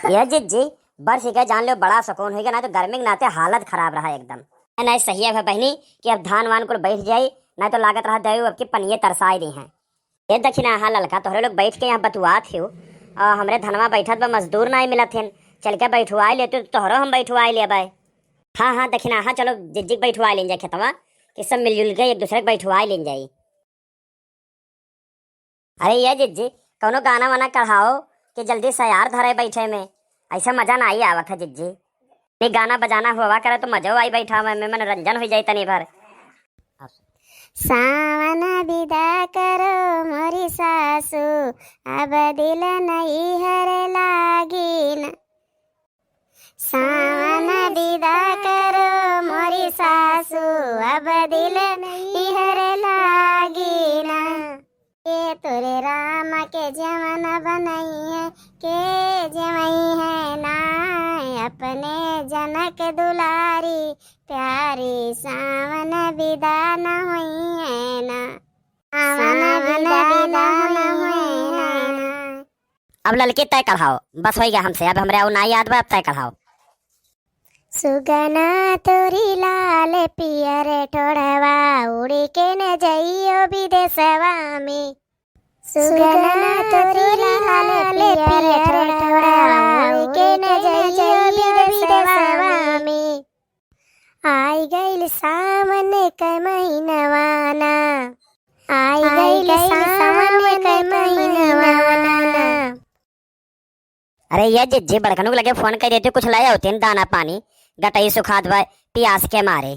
यह जी बरस गए जान लो बड़ा सुकून हो गया, ना तो गर्मी के नाते हालत खराब रहा एकदम। नहीं सही है बहनी कि अब धान वान को बैठ जाई, ना तो लागत रहा दे अब की पनिये तरसाई दी हैं। ये दक्षिणा हाँ ललका तोहरे लोग बैठ के यहाँ बतुआ थे हो, हमरे धनवा बैठत बा मजदूर ना मिलत थे, चल के बैठुआई लेते तो तोहरो हम बैठुआई ले बाय। हाँ हाँ दक्षिणा हाँ चलो जिज्जिक बैठुआई लें जाए खेतवा कि सब मिलजुल के एक दूसरे के बैठुआई लें जाई। अरे ये जिज्जी कौनो गाना वाना कढ़ाओ कि जल्दी सयार धरे बैठे में, ऐसा मजा ना आई आवत है जिज्जी। नहीं गाना बजाना हुआ करे तो मजा आई बैठा में मनोरंजन हो जाए तनी भर। सावन विदा करो मोरी सासू, अब दिल नहीं हर लागी न। सावन विदा करो मोरी सासू, अब दिल नहीं हर लागी न। के तोरे राम के जवन बनई है, के जमई है ना अपने जनक दुलारी प्यारी। सावन विदा न हुई है ना, सावन विदा न हुई ना। अब ललके तय कढ़ाओ बस हो गया हमसे, अब हमरे ना याद बा, अब तय कढ़ाओ। सुगना तोरी लाल पियर ठोड़वा, उड़ी के न जइयो विदेशवा में। सुगना तोरी लाल पियर ठोड़वा, उड़ी के न जइयो विदेशवा में। आई गइल सावन के महीनवाना, आई गइल सावन के महीनवाना। अरे ये जिज्जी बड़कनू लगे फोन कर देते कुछ लाया होते दाना पानी, गटई सुखात भाई प्यास के मारे।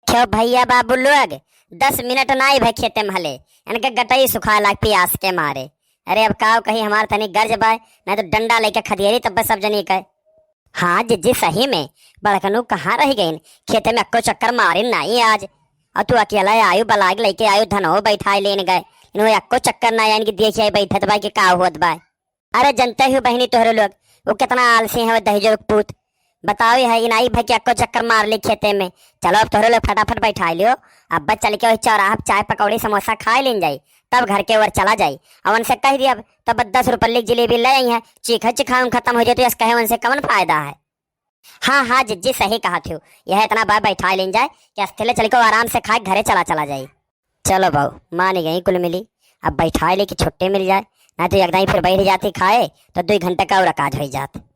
क्यों भैया बाबू लोग 10 मिनट ना ही भाई खेते में हले, इनके गटई सुखा लाग प्यास के मारे। अरे अब काव कहीं हमारे तनी गर्ज बाय, नहीं तो डंडा लेके खदियरी तब सब जनी कहे। हाँ जिज्जी सही में बड़कनू कहाँ रह गई, खेते में अक्को चक्कर मारे नहीं आज। और तू अकेला आयु बलाग लेके आयु धनो बैठाई लेने गए, इन्होंने अक्को चक्कर ना इनकी देखिए बैठत बाय कि का होत बाय। अरे जनते ही बहनी तोहरे लोग वो कितना आलसी है, वो दहेजो पूत बताओ है कि नहीं भाई कि अक्को चक्कर मार ली खेते में। चलो अब तोहरे लोग फटाफट बैठा लियो, अब बस चल के वही चौराहा चाय पकौड़ी समोसा खा लें जाई, तब घर के ओर चला जाई। अब उनसे कह दिया तब 10 रुपये जिलेबी ले आई है, चीखा चिखाऊं खत्म हो जाए तो कहे उनसे कौन फायदा है। हाँ हाँ जिज्जी सही कहा थी, यह इतना बार बैठा लें जाए कि अस्थले चल के आराम से खाए घरे चला जाए। चलो बहू मानी गई कुल मिली, अब बैठा ले कि छुट्टी मिल जाए, ना तो एकदम फिर बैठ जाती खाए तो 2 घंटे का और काज हो जाते।